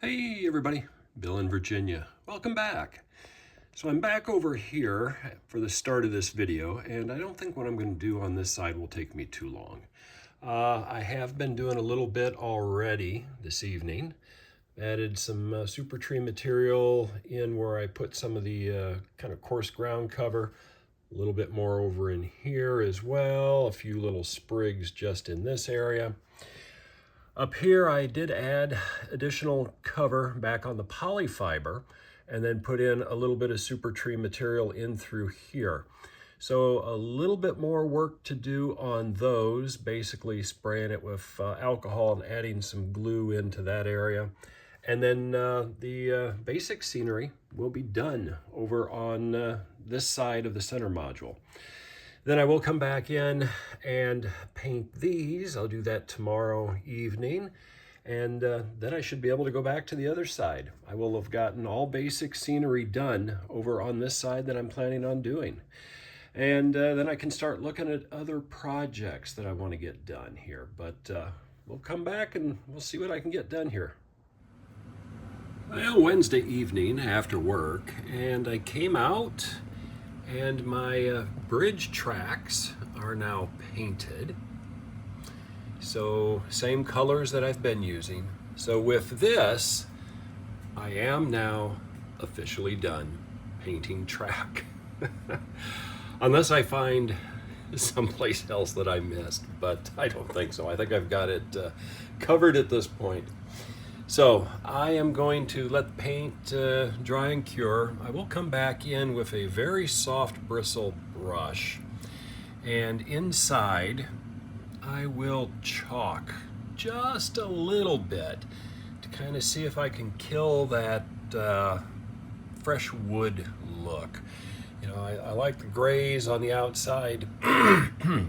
Hey everybody, Bill in Virginia. Welcome back. So I'm back over here for the start of this video, and I don't think what I'm going to do on this side will take me too long. I have been doing a little bit already this evening. Added some super tree material in where I put some of the kind of coarse ground cover. A little bit more over in here as well. A few little sprigs just in this area. Up here, I did add additional cover back on the polyfiber and then put in a little bit of super tree material in through here. So a little bit more work to do on those, basically spraying it with alcohol and adding some glue into that area. And then the basic scenery will be done over on this side of the center module. Then I will come back in and paint these. I'll do that tomorrow evening. And then I should be able to go back to the other side. I will have gotten all basic scenery done over on this side that I'm planning on doing. And then I can start looking at other projects that I want to get done here. But we'll come back and we'll see what I can get done here. Well, Wednesday evening after work, and I came out and my bridge tracks are now painted. So same colors that I've been using. So with this, I am now officially done painting track. Unless I find someplace else that I missed, but I don't think so. I think I've got it covered at this point. So I am going to let the paint dry and cure. I will come back in with a very soft bristle brush, and inside I will chalk just a little bit to kind of see if I can kill that fresh wood look. You know, I like the grays on the outside.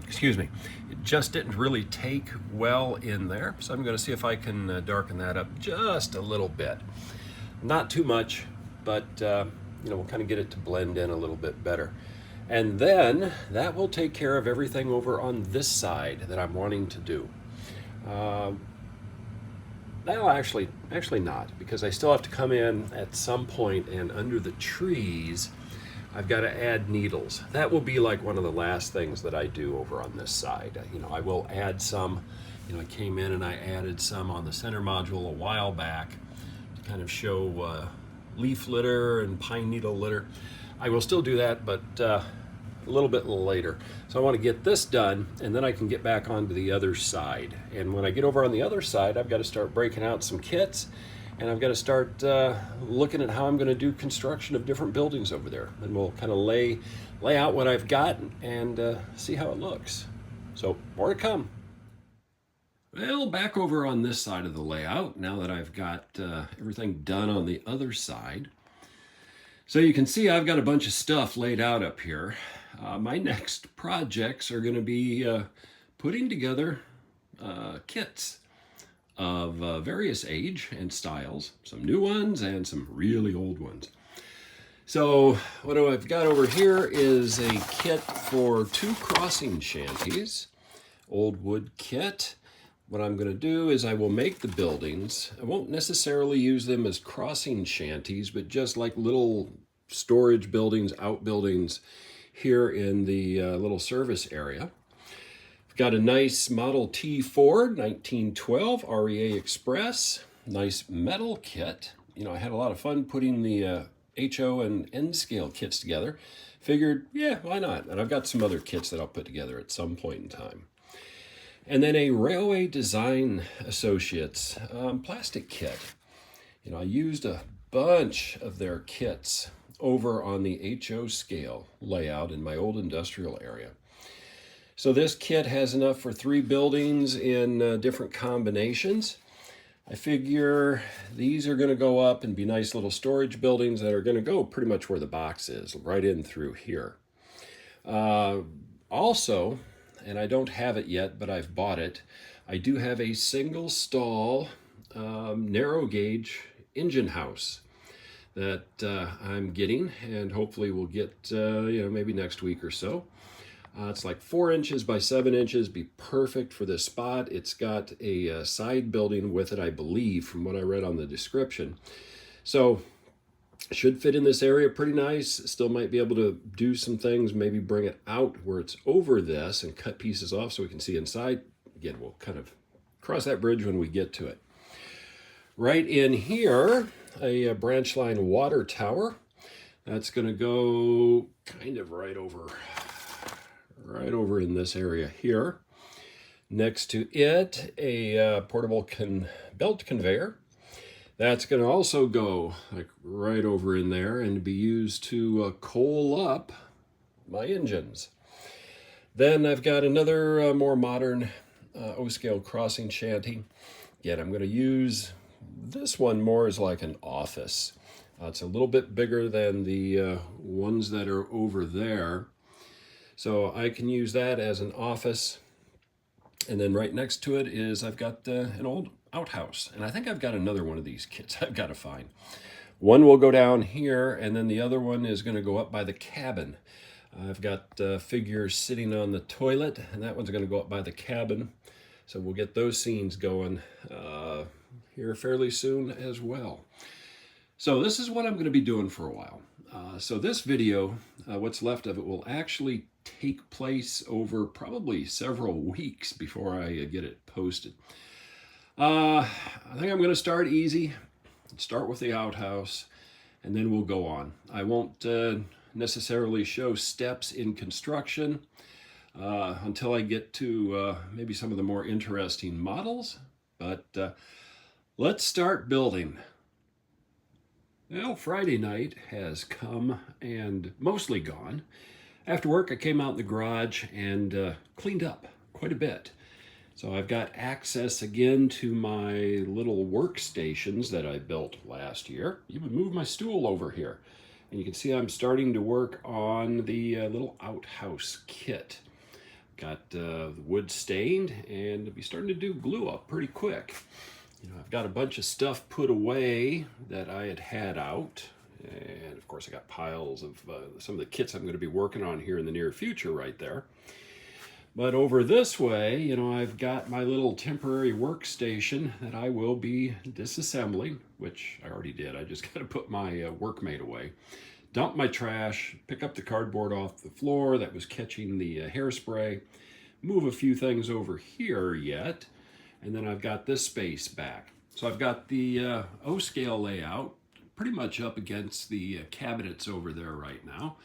Excuse me. It just didn't really take well in there. So I'm going to see if I can darken that up just a little bit. Not too much, but you know, we'll kind of get it to blend in a little bit better. And then that will take care of everything over on this side that I'm wanting to do. Well, actually not, because I still have to come in at some point and under the trees I've got to add needles. That will be like one of the last things that I do over on this side. You know, I will add some, you know, I came in and I added some on the center module a while back to kind of show leaf litter and pine needle litter. I will still do that, but a little bit later. So I want to get this done, and then I can get back onto the other side. And when I get over on the other side, I've got to start breaking out some kits, and I've got to start looking at how I'm going to do construction of different buildings over there. And we'll kind of lay out what I've got and see how it looks. So more to come. Well, back over on this side of the layout, now that I've got everything done on the other side. So you can see I've got a bunch of stuff laid out up here. My next projects are going to be putting together kits of various age and styles, some new ones and some really old ones. So what I've got over here is a kit for 2 crossing shanties, old wood kit. What I'm going to do is I will make the buildings. I won't necessarily use them as crossing shanties, but just like little storage buildings, outbuildings here in the little service area. Got a nice Model T Ford 1912 REA Express, nice metal kit. You know, I had a lot of fun putting the HO and N scale kits together. Figured, yeah, why not? And I've got some other kits that I'll put together at some point in time. And then a Railway Design Associates plastic kit. You know, I used a bunch of their kits over on the HO scale layout in my old industrial area. So this kit has enough for 3 buildings in different combinations. I figure these are going to go up and be nice little storage buildings that are going to go pretty much where the box is, right in through here. Also, and I don't have it yet, but I've bought it, I do have a single stall narrow gauge engine house that I'm getting, and hopefully we'll get you know, maybe next week or so. It's like 4 inches by 7 inches, be perfect for this spot. It's got a side building with it, I believe, from what I read on the description. So it should fit in this area pretty nice. Still might be able to do some things, maybe bring it out where it's over this and cut pieces off so we can see inside. Again, we'll kind of cross that bridge when we get to it. Right in here, a branch line water tower. That's going to go kind of right over in this area here. Next to it, a portable belt conveyor. That's going to also go like right over in there and be used to coal up my engines. Then I've got another more modern O-scale crossing shanty. Again, I'm going to use this one more as like an office. It's a little bit bigger than the ones that are over there. So I can use that as an office. And then right next to it is I've got an old outhouse. And I think I've got another one of these kits I've got to find. One will go down here, and then the other one is going to go up by the cabin. I've got figures sitting on the toilet, and that one's going to go up by the cabin. So we'll get those scenes going here fairly soon as well. So this is what I'm going to be doing for a while. So this video, what's left of it, will actually take place over probably several weeks before I get it posted. I think I'm going to start easy, start with the outhouse, and then we'll go on. I won't necessarily show steps in construction until I get to maybe some of the more interesting models, but let's start building. Well, Friday night has come and mostly gone. After work, I came out in the garage and cleaned up quite a bit. So I've got access again to my little workstations that I built last year. Even moved my stool over here. And you can see I'm starting to work on the little outhouse kit. Got the wood stained and I'll be starting to do glue up pretty quick. You know, I've got a bunch of stuff put away that I had out. And of course I got piles of some of the kits I'm going to be working on here in the near future right there. But over this way, you know, I've got my little temporary workstation that I will be disassembling, which I already did. I just got to put my workmate away, dump my trash, pick up the cardboard off the floor that was catching the hairspray, move a few things over here yet, and then I've got this space back. So I've got the O-scale layout pretty much up against the cabinets over there right now.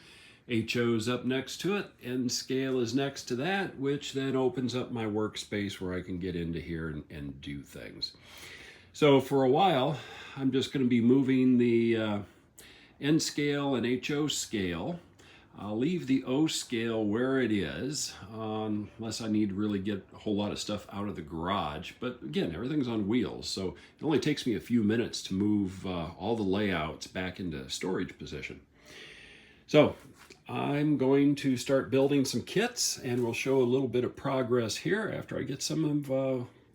HO's up next to it, N scale is next to that, which then opens up my workspace where I can get into here and do things. So for a while, I'm just going to be moving the N scale and HO scale. I'll leave the O scale where it is, unless I need to really get a whole lot of stuff out of the garage. But again, everything's on wheels, so it only takes me a few minutes to move all the layouts back into storage position. So I'm going to start building some kits, and we'll show a little bit of progress here after I get some of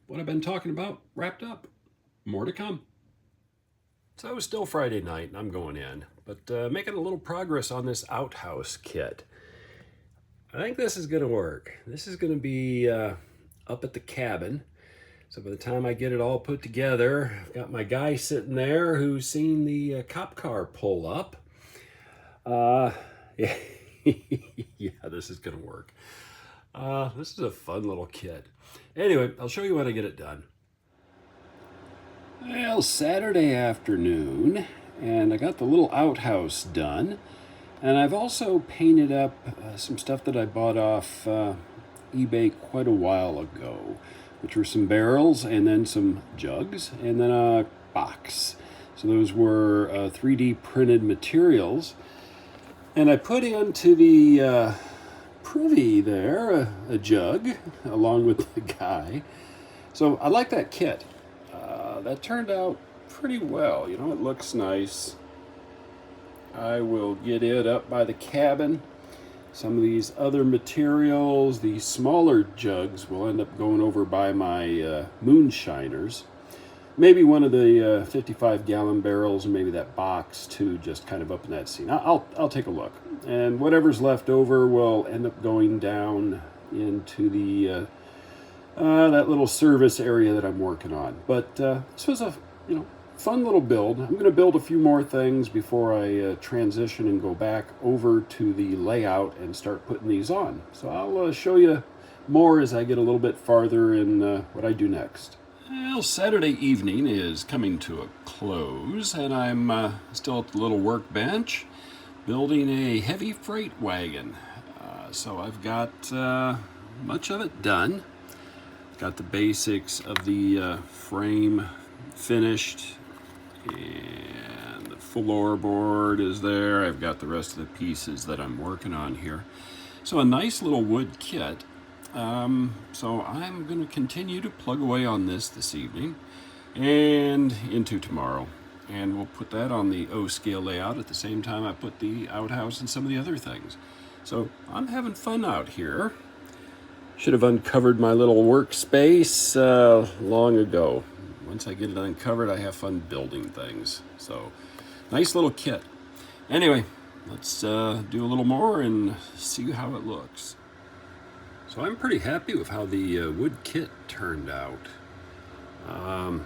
what I've been talking about wrapped up. More to come. So it's still Friday night, and I'm going in, but making a little progress on this outhouse kit. I think this is going to work. This is going to be up at the cabin. So by the time I get it all put together, I've got my guy sitting there who's seen the cop car pull up. Yeah, this is going to work. This is a fun little kit. Anyway, I'll show you when I get it done. Well, Saturday afternoon, and I got the little outhouse done. And I've also painted up some stuff that I bought off eBay quite a while ago, which were some barrels and then some jugs and then a box. So those were 3D printed materials. And I put into the privy there a jug along with the guy. So I like that kit. That turned out pretty well. You know, it looks nice. I will get it up by the cabin. Some of these other materials, these smaller jugs, will end up going over by my moonshiners. maybe one of the 55-gallon barrels, and maybe that box too, just kind of up in that scene. I'll take a look, and whatever's left over will end up going down into the that little service area that I'm working on. But this was a fun little build. I'm going to build a few more things before I transition and go back over to the layout and start putting these on. So I'll show you more as I get a little bit farther in what I do next. Well, Saturday evening is coming to a close, and I'm still at the little workbench building a heavy freight wagon. So I've got much of it done. Got the basics of the frame finished, and the floorboard is there. I've got the rest of the pieces that I'm working on here. So a nice little wood kit. So I'm going to continue to plug away on this evening and into tomorrow. And we'll put that on the O-scale layout at the same time I put the outhouse and some of the other things. So I'm having fun out here. Should have uncovered my little workspace long ago. Once I get it uncovered, I have fun building things. So, nice little kit. Anyway, let's do a little more and see how it looks. So I'm pretty happy with how the wood kit turned out. I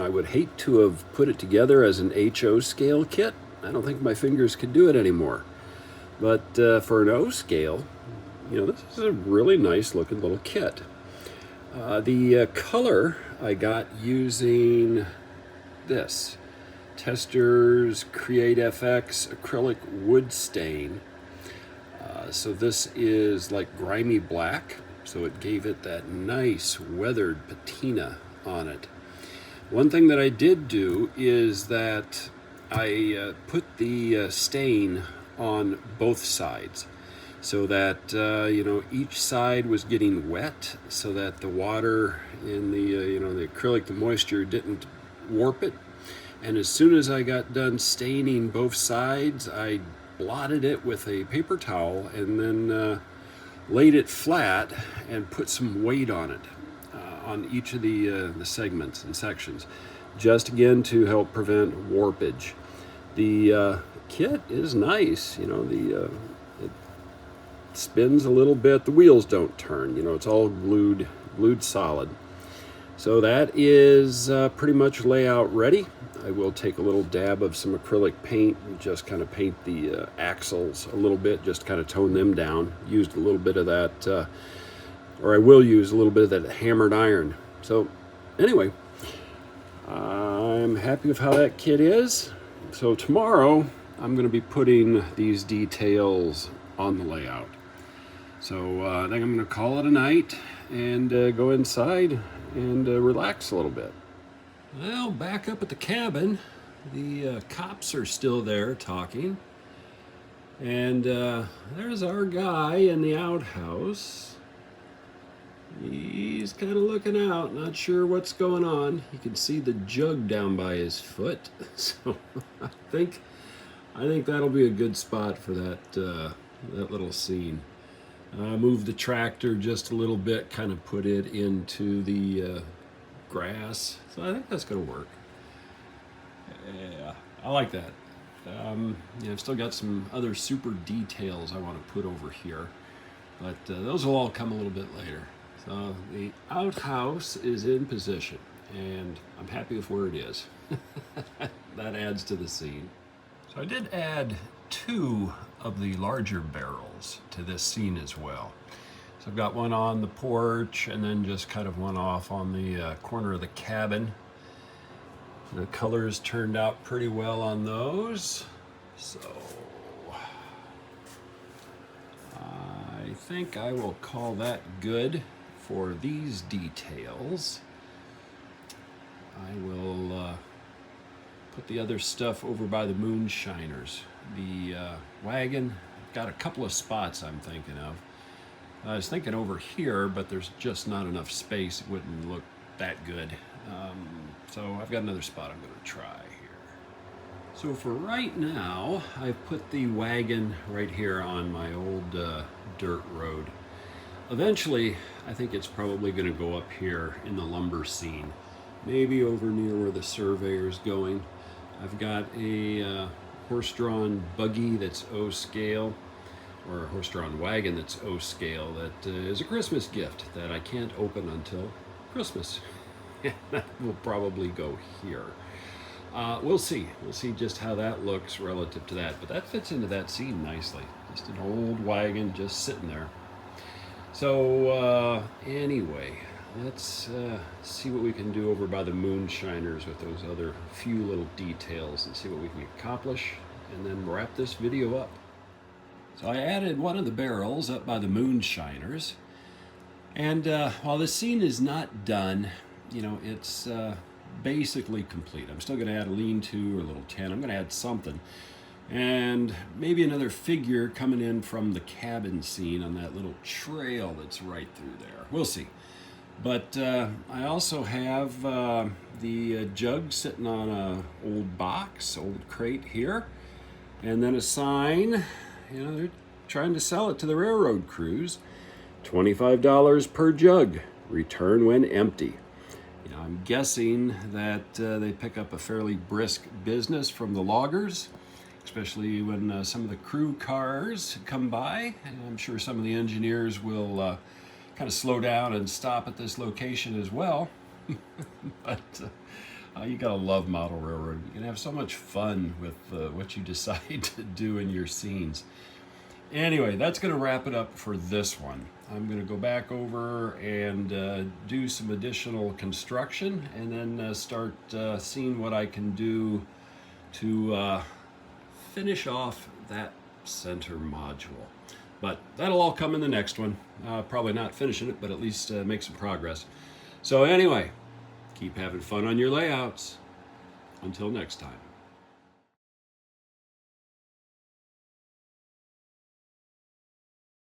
would hate to have put it together as an HO scale kit. I don't think my fingers could do it anymore. But for an O scale, this is a really nice looking little kit. The color I got using this Testors Create FX acrylic wood stain. So this is like grimy black, so it gave it that nice weathered patina on it. One thing that I did do is that I put the stain on both sides, so that each side was getting wet, so that the water in the the acrylic, the moisture didn't warp it. And as soon as I got done staining both sides, I blotted it with a paper towel and then laid it flat and put some weight on it on each of the segments and sections, just again to help prevent warpage. The kit is nice, it spins a little bit. The wheels don't turn, it's all glued solid. So that is pretty much layout ready. I will take a little dab of some acrylic paint and just kind of paint the axles a little bit, just kind of tone them down. Used a little bit of that, or I will use a little bit of that hammered iron. So anyway, I'm happy with how that kit is. So tomorrow I'm going to be putting these details on the layout. So I think I'm going to call it a night and go inside and relax a little bit. Well, back up at the cabin, the cops are still there talking. And there's our guy in the outhouse. He's kind of looking out, not sure what's going on. You can see the jug down by his foot. So I think that'll be a good spot for that little scene. Move the tractor just a little bit, kind of put it into the grass. So I think that's going to work. Yeah, I like that. I've still got some other super details I want to put over here, but those will all come a little bit later. So the outhouse is in position, and I'm happy with where it is. That adds to the scene. So I did add 2 of the larger barrels to this scene as well. So I've got one on the porch and then just kind of one off on the corner of the cabin. The colors turned out pretty well on those. So I think I will call that good for these details. I will put the other stuff over by the moonshiners. The wagon, got a couple of spots I'm thinking of. I was thinking over here, but there's just not enough space. It wouldn't look that good. So I've got another spot I'm going to try here. So for right now, I've put the wagon right here on my old dirt road. Eventually, I think it's probably going to go up here in the lumber scene. maybe over near where the surveyor's going. I've got a horse-drawn buggy that's O scale, or a horse-drawn wagon that's O scale, that is a Christmas gift that I can't open until Christmas. That will probably go here. We'll see. We'll see just how that looks relative to that. But that fits into that scene nicely. Just an old wagon just sitting there. So anyway, let's see what we can do over by the moonshiners with those other few little details and see what we can accomplish, and then wrap this video up. So I added one of the barrels up by the moonshiners, and while this scene is not done, you know, it's basically complete. I'm still going to add a lean-to or a little tent. I'm going to add something. And maybe another figure coming in from the cabin scene on that little trail that's right through there. We'll see. But I also have the jug sitting on a old box, old crate here. And then a sign, you know, they're trying to sell it to the railroad crews. $25 per jug, return when empty. You know, I'm guessing that they pick up a fairly brisk business from the loggers, especially when some of the crew cars come by. And I'm sure some of the engineers will kind of slow down and stop at this location as well. But you gotta love model railroad. You can have so much fun with what you decide to do in your scenes. Anyway, that's gonna wrap it up for this one. I'm gonna go back over and do some additional construction, and then start seeing what I can do to finish off that center module. But that'll all come in the next one. Probably not finishing it, but at least make some progress. So anyway, keep having fun on your layouts. Until next time.